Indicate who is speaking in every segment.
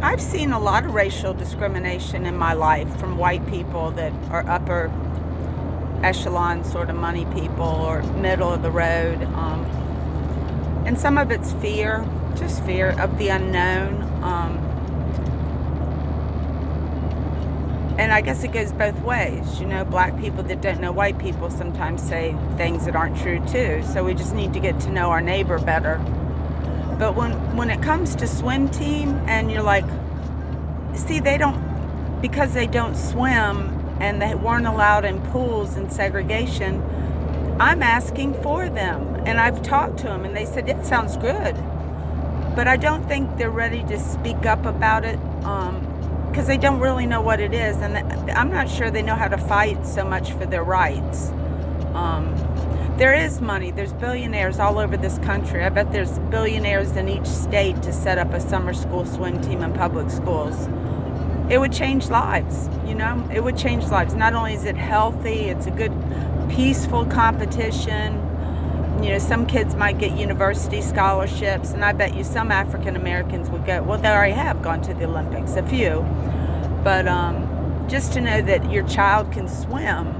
Speaker 1: I've seen a lot of racial discrimination in my life from white people that are upper echelon sort of money people or middle of the road. And some of it's fear, just fear of the unknown. And I guess it goes both ways. Black people that don't know white people sometimes say things that aren't true too. So we just need to get to know our neighbor better. But when it comes to swim team and you're like, see, because they don't swim and they weren't allowed in pools and segregation, I'm asking for them. And I've talked to them and they said, it sounds good. But I don't think they're ready to speak up about it because they don't really know what it is. And I'm not sure they know how to fight so much for their rights. There is money. There's billionaires all over this country. I bet there's billionaires in each state to set up a summer school swim team in public schools. It would change lives, It would change lives. Not only is it healthy, it's a good, peaceful competition. Some kids might get university scholarships, and I bet you some African Americans would go. Well, they already have gone to the Olympics, a few. But just to know that your child can swim,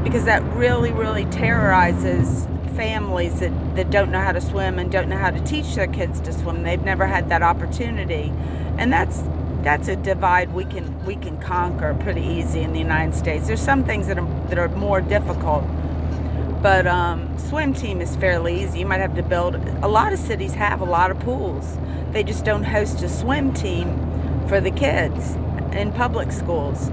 Speaker 1: because that really, really terrorizes families that don't know how to swim and don't know how to teach their kids to swim. They've never had that opportunity. And that's a divide we can conquer pretty easy in the United States. There's some things that are more difficult. But swim team is fairly easy. You might have to build, a lot of cities have a lot of pools. They just don't host a swim team for the kids in public schools.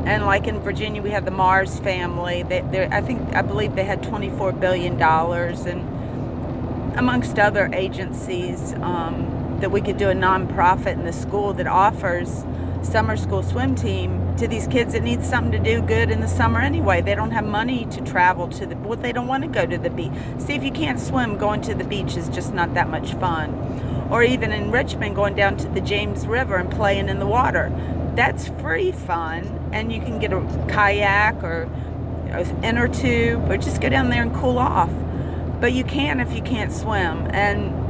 Speaker 1: And like in Virginia, we have the Mars family. I believe they had $24 billion, and amongst other agencies, that we could do a nonprofit in the school that offers summer school swim team to these kids that need something to do good in the summer anyway. They don't have money to travel to they don't want to go to the beach. See, if you can't swim, going to the beach is just not that much fun. Or even in Richmond, going down to the James River and playing in the water. That's free fun, and you can get a kayak or an inner tube or just go down there and cool off. But you can if you can't swim. And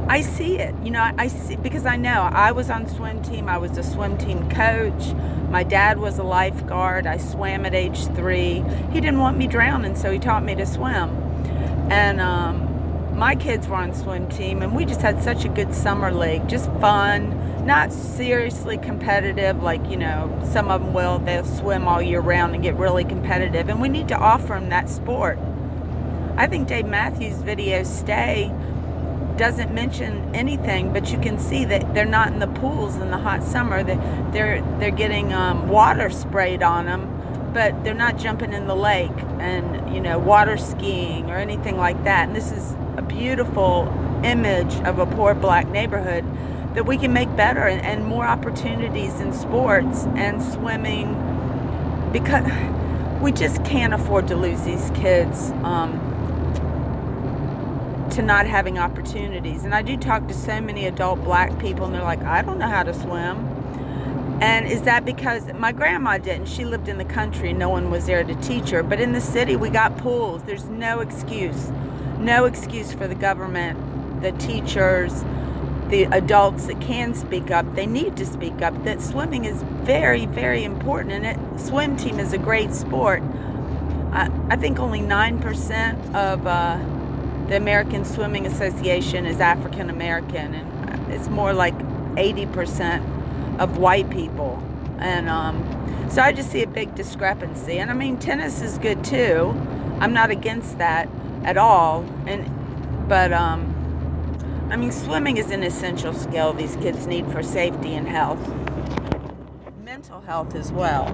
Speaker 1: I see it, I see, because I know I was on swim team. I was a swim team coach. My dad was a lifeguard. I swam at age 3. He didn't want me drowning, so he taught me to swim. And my kids were on swim team, and we just had such a good summer league, just fun, not seriously competitive like, some of them will. They'll swim all year round and get really competitive, and we need to offer them that sport. I think Dave Matthews' video, Stay, doesn't mention anything, but you can see that they're not in the pools in the hot summer. They're getting water sprayed on them, but they're not jumping in the lake and water skiing or anything like that. And this is a beautiful image of a poor black neighborhood that we can make better, and more opportunities in sports and swimming, because we just can't afford to lose these kids to not having opportunities. And I do talk to so many adult black people, and they're like, I don't know how to swim. And is that because my grandma didn't? She lived in the country and no one was there to teach her. But in the city, we got pools. There's no excuse for the government, the teachers, the adults that can speak up. They need to speak up. That swimming is very, very important, and swim team is a great sport. I think only 9% of the American Swimming Association is African American, and it's more like 80% of white people. And so I just see a big discrepancy. And I mean, tennis is good too. I'm not against that at all. But I mean, swimming is an essential skill these kids need for safety and health, mental health as well.